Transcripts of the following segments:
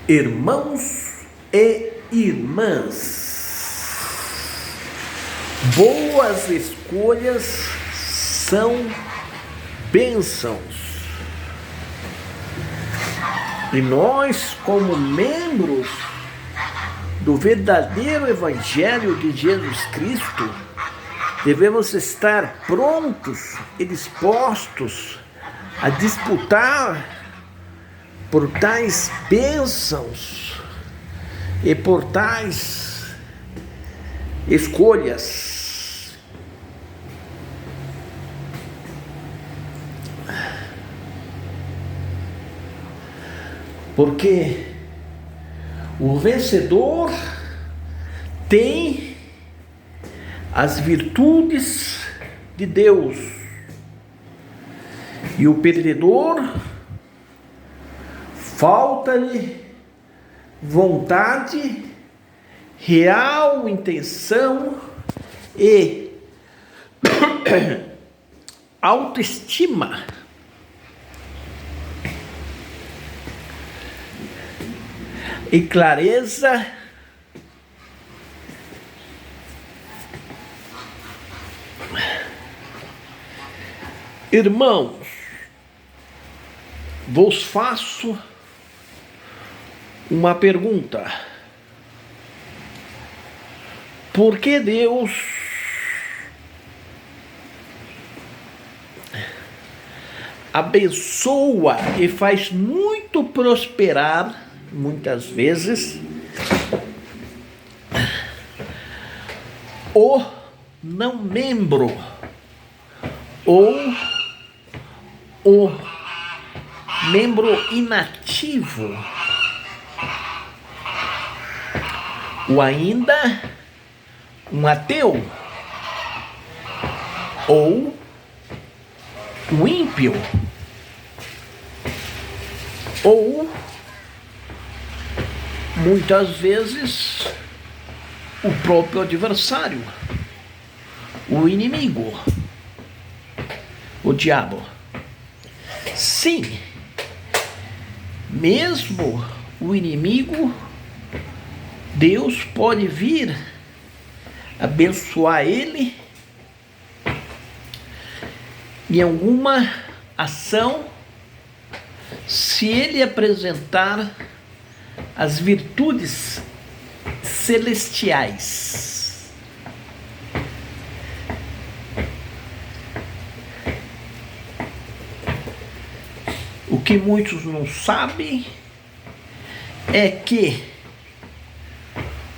Irmãos e irmãs, boas escolhas são bênçãos. E nós, como membros do verdadeiro Evangelho de Jesus Cristo, devemos estar prontos e dispostos a disputar por tais bênçãos e por tais escolhas. Porque o vencedor tem as virtudes de Deus e o perdedor falta-lhe vontade, real intenção e autoestima. E clareza irmãos, vos faço uma pergunta: por que Deus abençoa e faz muito prosperar, muitas vezes, o não membro ou o membro inativo, ou ainda um ateu ou um ímpio ou muitas vezes o próprio adversário, o inimigo, o diabo. Sim, mesmo o inimigo, Deus pode vir abençoar ele em alguma ação, se ele apresentar as virtudes celestiais. O que muitos não sabem é que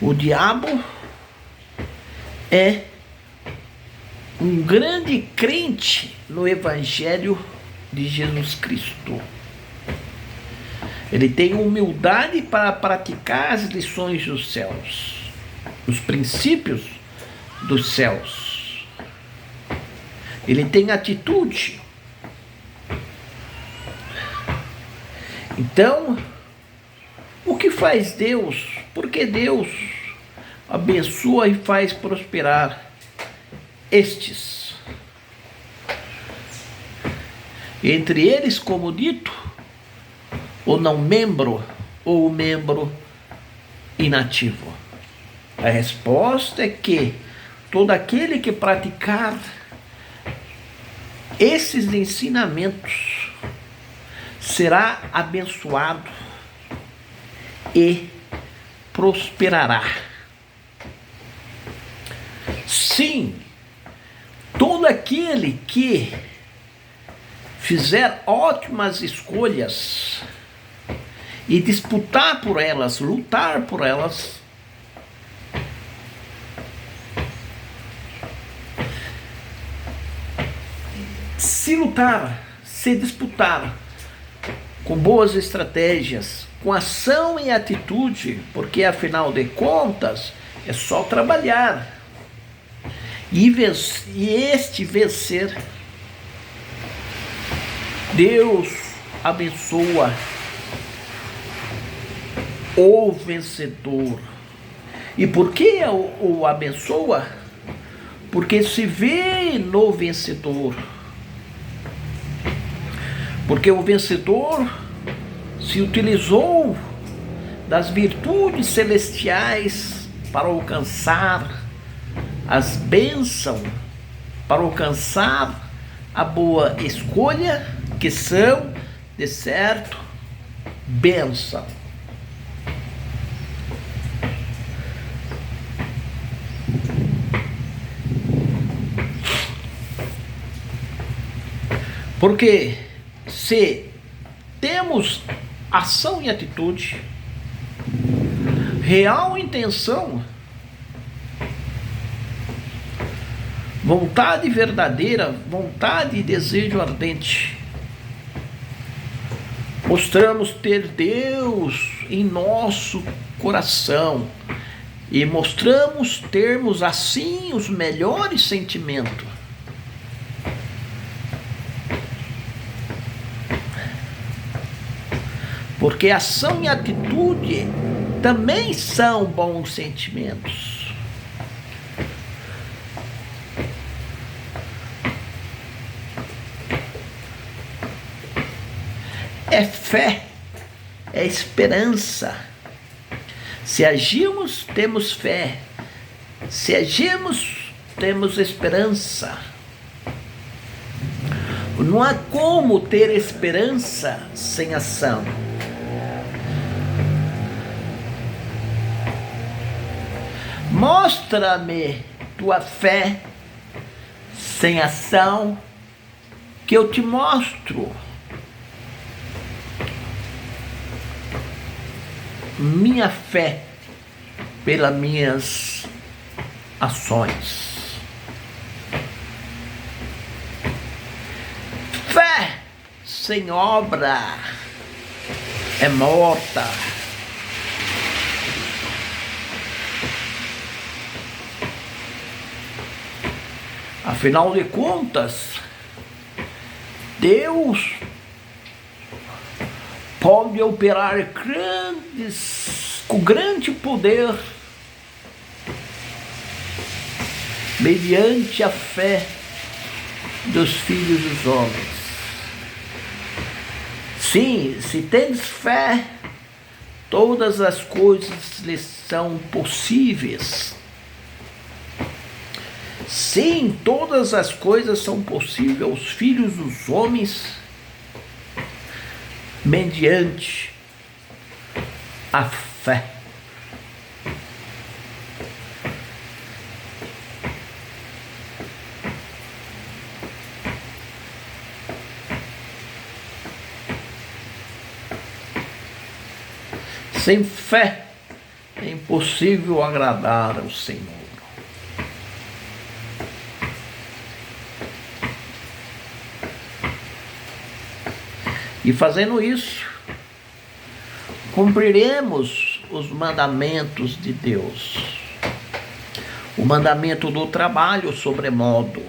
o diabo é um grande crente no Evangelho de Jesus Cristo. Ele tem humildade para praticar as lições dos céus, os princípios dos céus. Ele tem atitude. Então, o que faz Deus? Porque Deus abençoa e faz prosperar estes. Entre eles, como dito, o não membro ou o membro inativo. A resposta é que todo aquele que praticar esses ensinamentos será abençoado e prosperará. Sim, todo aquele que fizer ótimas escolhas e disputar por elas, lutar por elas, se lutar, se disputar com boas estratégias, com ação e atitude, porque afinal de contas é só trabalhar e este vencer, Deus abençoa o vencedor. E por que o abençoa? Porque se vê no vencedor. Porque o vencedor se utilizou das virtudes celestiais para alcançar as bênçãos, para alcançar a boa escolha, que são, de certo, bênção. Porque se temos ação e atitude, real intenção, vontade verdadeira, vontade e desejo ardente, mostramos ter Deus em nosso coração e mostramos termos assim os melhores sentimentos. Porque ação e atitude também são bons sentimentos. É fé, é esperança. Se agirmos, temos fé. Se agirmos, temos esperança. Não há como ter esperança sem ação. Mostra-me tua fé sem ação, que eu te mostro minha fé pelas minhas ações. Fé sem obra é morta. Afinal de contas, Deus pode operar com grande poder mediante a fé dos filhos dos homens. Sim, se tens fé, todas as coisas lhes são possíveis. Sim, todas as coisas são possíveis aos filhos dos homens mediante a fé. Sem fé é impossível agradar ao Senhor. E fazendo isso, cumpriremos os mandamentos de Deus. O mandamento do trabalho, sobremodo.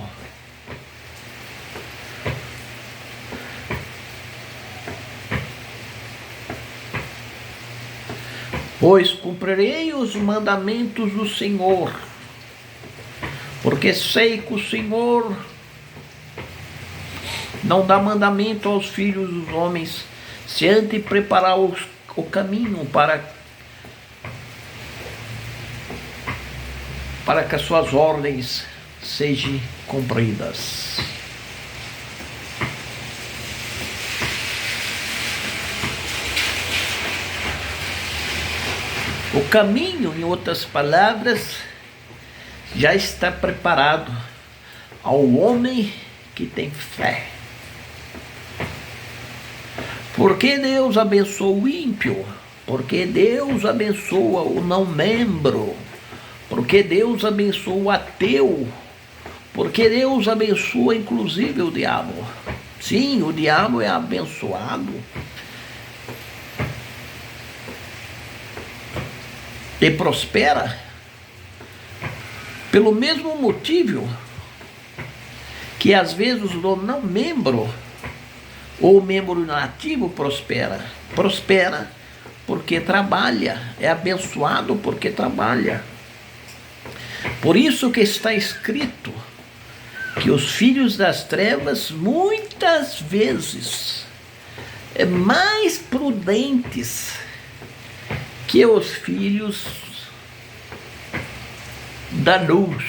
Pois cumprirei os mandamentos do Senhor, porque sei que o Senhor não dá mandamento aos filhos dos homens, se antes preparar o caminho para que as suas ordens sejam cumpridas. O caminho, em outras palavras, já está preparado ao homem que tem fé. Por que Deus abençoa o ímpio? Porque Deus abençoa o não membro? Porque Deus abençoa o ateu? Porque Deus abençoa inclusive o diabo? Sim, o diabo é abençoado. E prospera pelo mesmo motivo que às vezes o não membro ou o membro inativo prospera. Prospera porque trabalha, é abençoado porque trabalha. Por isso que está escrito que os filhos das trevas muitas vezes é mais prudentes que os filhos da luz.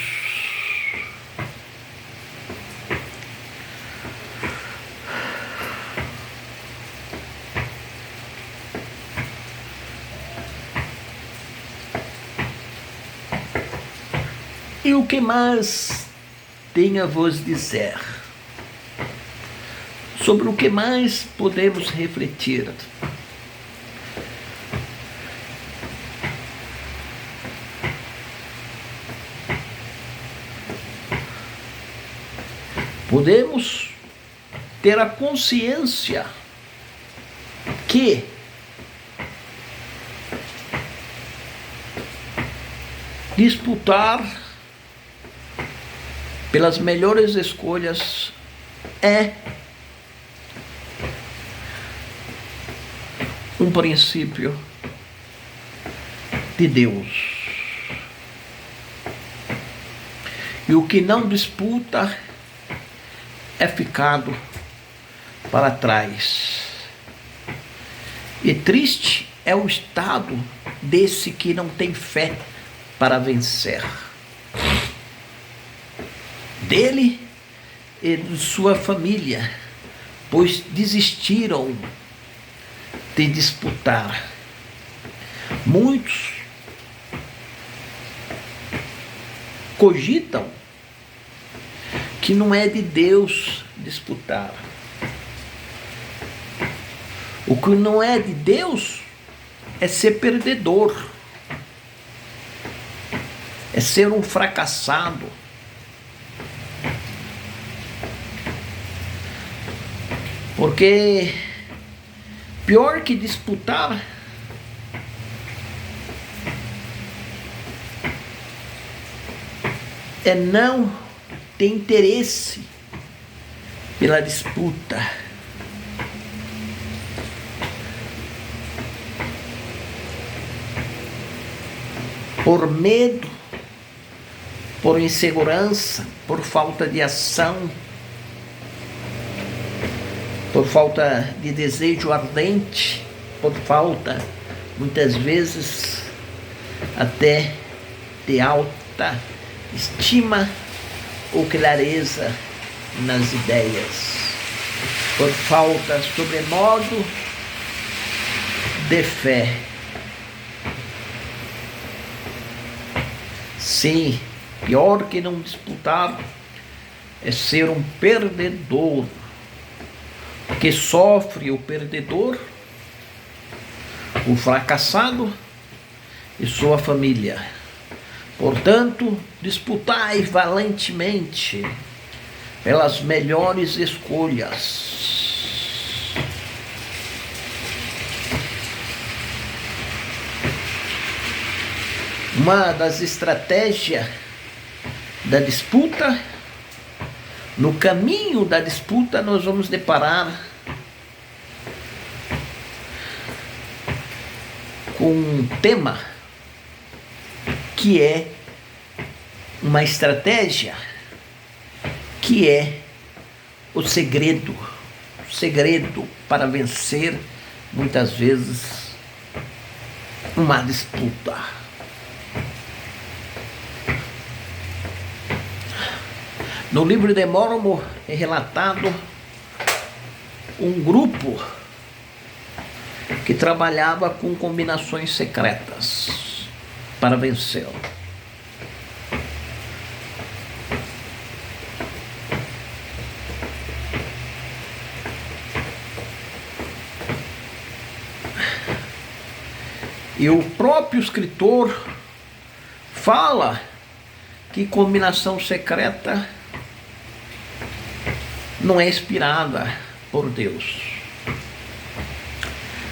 E o que mais tenho a vos dizer? Sobre o que mais podemos refletir? Podemos ter a consciência que disputar pelas melhores escolhas é um princípio de Deus. E o que não disputa é ficado para trás. E triste é o estado desse que não tem fé para vencer. Dele e de sua família, pois desistiram de disputar. Muitos cogitam que não é de Deus disputar. O que não é de Deus é ser perdedor, é ser um fracassado. Porque pior que disputar é não ter interesse pela disputa. Por medo, por insegurança, por falta de ação, por falta de desejo ardente, por falta, muitas vezes, até de alta estima ou clareza nas ideias, por falta, sobremodo, de fé. Sim, pior que não disputar é ser um perdedor. Que sofre o perdedor, o fracassado e sua família. Portanto, disputai valentemente pelas melhores escolhas. Uma das estratégias da disputa, no caminho da disputa, nós vamos deparar com um tema que é uma estratégia, que é o segredo para vencer, muitas vezes, uma disputa. No livro de Mórmon é relatado um grupo que trabalhava com combinações secretas para vencê-lo. E o próprio escritor fala que combinação secreta não é inspirada por Deus.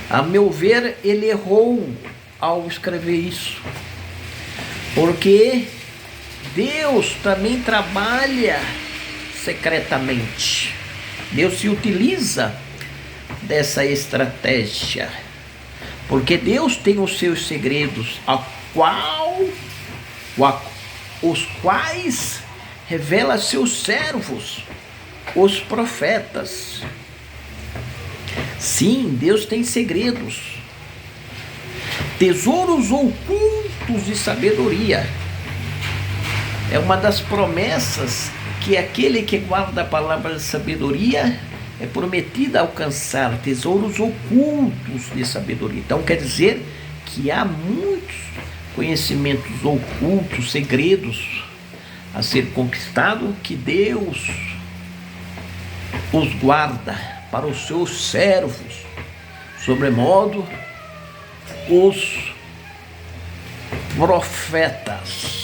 A meu ver, ele errou ao escrever isso, porque Deus também trabalha secretamente. Deus se utiliza dessa estratégia, porque Deus tem os seus segredos, os quais revela a seus servos, os profetas. Sim, Deus tem segredos. Tesouros ocultos de sabedoria. É uma das promessas que aquele que guarda a palavra de sabedoria é prometido alcançar, tesouros ocultos de sabedoria. Então quer dizer que há muitos conhecimentos ocultos, segredos a ser conquistado, que Deus os guarda para os seus servos, sobremodo os profetas.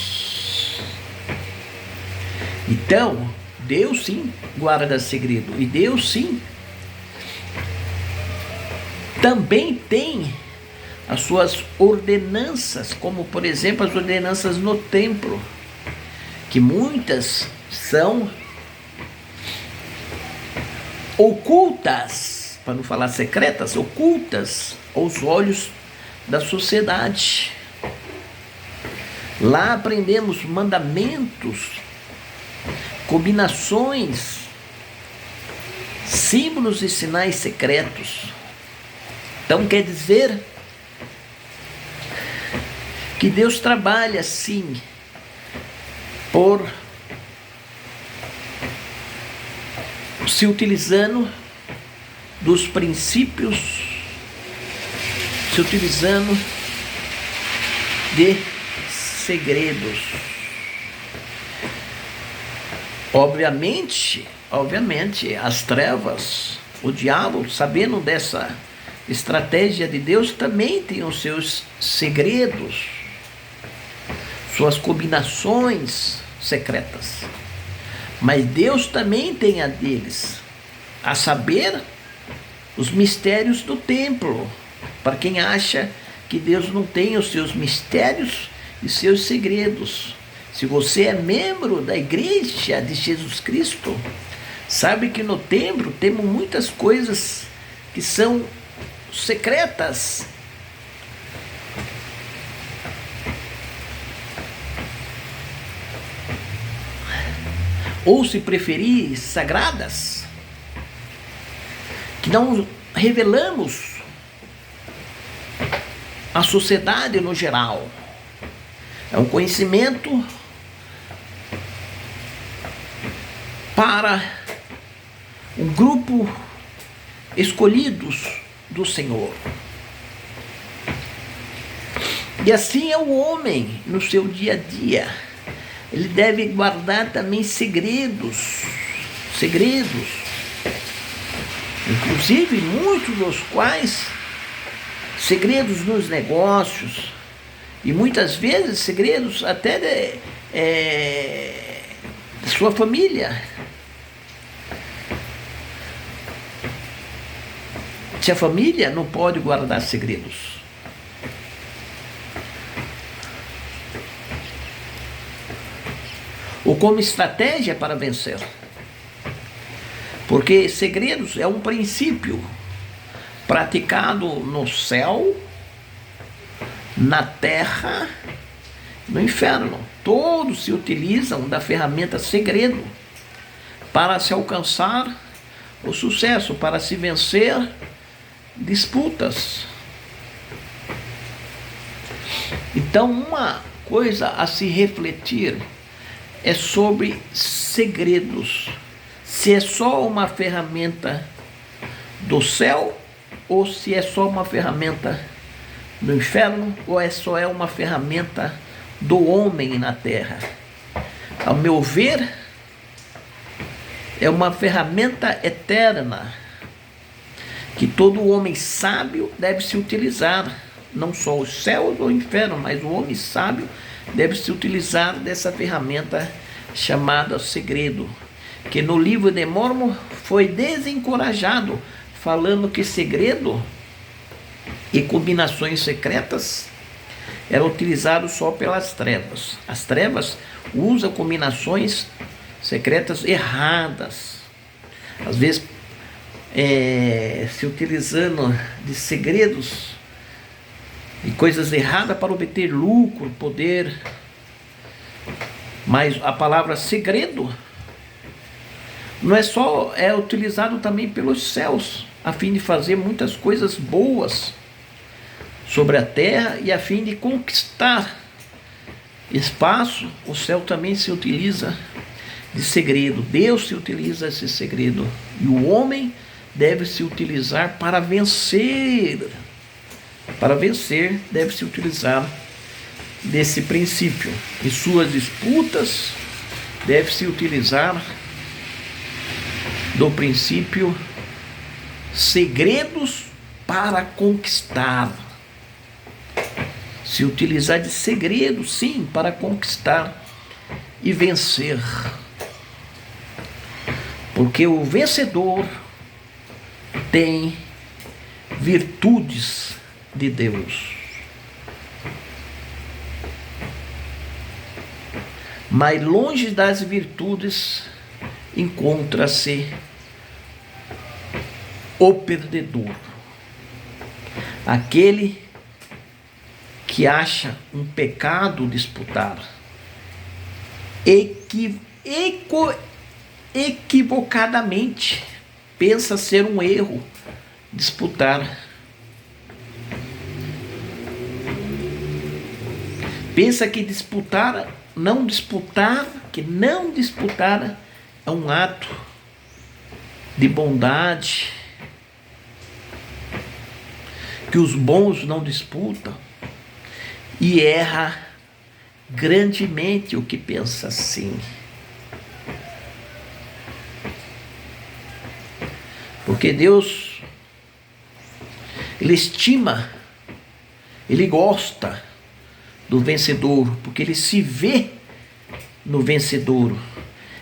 Então, Deus sim guarda segredo, e Deus sim também tem as suas ordenanças, como por exemplo as ordenanças no templo, que muitas são ocultas, para não falar secretas, ocultas aos olhos da sociedade. Lá aprendemos mandamentos, combinações, símbolos e sinais secretos. Então quer dizer que Deus trabalha sim por se utilizando dos princípios, se utilizando de segredos. Obviamente, as trevas, o diabo, sabendo dessa estratégia de Deus, também tem os seus segredos, suas combinações secretas. Mas Deus também tem a deles, a saber, os mistérios do templo. Para quem acha que Deus não tem os seus mistérios e seus segredos. Se você é membro da igreja de Jesus Cristo, sabe que no templo temos muitas coisas que são secretas. Ou, se preferir, sagradas, que não revelamos à sociedade no geral. É um conhecimento para um grupo escolhidos do Senhor. E assim é o homem no seu dia a dia. Ele deve guardar também segredos, inclusive muitos dos quais segredos nos negócios, e muitas vezes segredos até de sua família. Se a família não pode guardar segredos, ou como estratégia para vencer. Porque segredos é um princípio praticado no céu, na terra, no inferno. Todos se utilizam da ferramenta segredo para se alcançar o sucesso, para se vencer disputas. Então, uma coisa a se refletir é sobre segredos. Se é só uma ferramenta do céu, ou se é só uma ferramenta do inferno, ou só é uma ferramenta do homem na terra. Ao meu ver, é uma ferramenta eterna, que todo homem sábio deve se utilizar. Não só o céu ou o inferno, mas o homem sábio deve se utilizar dessa ferramenta chamada segredo, que no livro de Mórmon foi desencorajado, falando que segredo e combinações secretas eram utilizados só pelas trevas. As trevas usam combinações secretas erradas, às vezes se utilizando de segredos e coisas erradas para obter lucro, poder. Mas a palavra segredo não é só, é utilizado também pelos céus, a fim de fazer muitas coisas boas sobre a terra, e a fim de conquistar espaço, o céu também se utiliza de segredo. Deus se utiliza esse segredo. E o homem deve se utilizar para vencer. Para vencer, deve se utilizar desse princípio. Em suas disputas, deve se utilizar do princípio segredos para conquistar. Se utilizar de segredos, sim, para conquistar e vencer. Porque o vencedor tem virtudes de Deus. Mas longe das virtudes encontra-se o perdedor. Aquele que acha um pecado disputar, equivocadamente pensa ser um erro disputar. Pensa que não disputar é um ato de bondade, que os bons não disputam, e erra grandemente o que pensa assim. Porque Deus, Ele estima, Ele gosta do vencedor, porque Ele se vê no vencedor.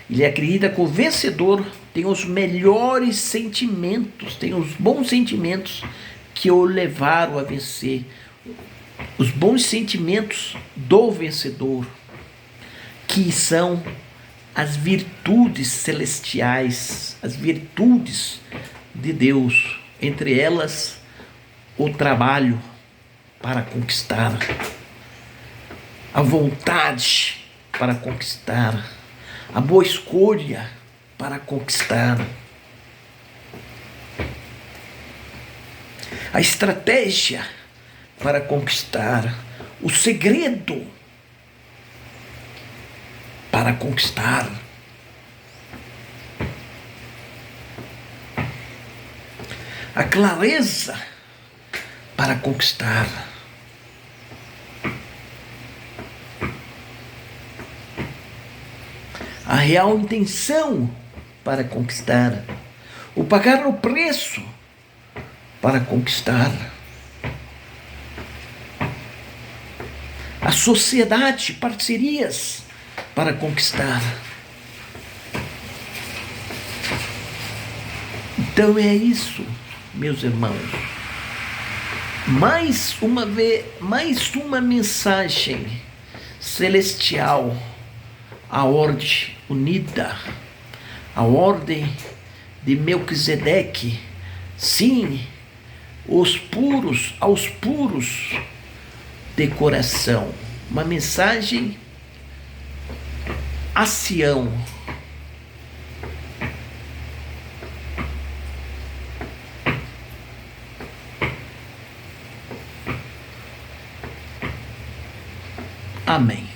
Ele acredita que o vencedor tem os melhores sentimentos, tem os bons sentimentos que o levaram a vencer. Os bons sentimentos do vencedor, que são as virtudes celestiais, as virtudes de Deus, entre elas o trabalho para conquistar, a vontade para conquistar, a boa escolha para conquistar, a estratégia para conquistar, o segredo para conquistar, a clareza para conquistar, a real intenção para conquistar, o pagar o preço para conquistar, a sociedade, parcerias para conquistar. Então é isso, meus irmãos. Mais uma mensagem celestial, a ordem unida, a ordem de Melquisedeque, sim, aos puros de coração, uma mensagem a Sião. Amém.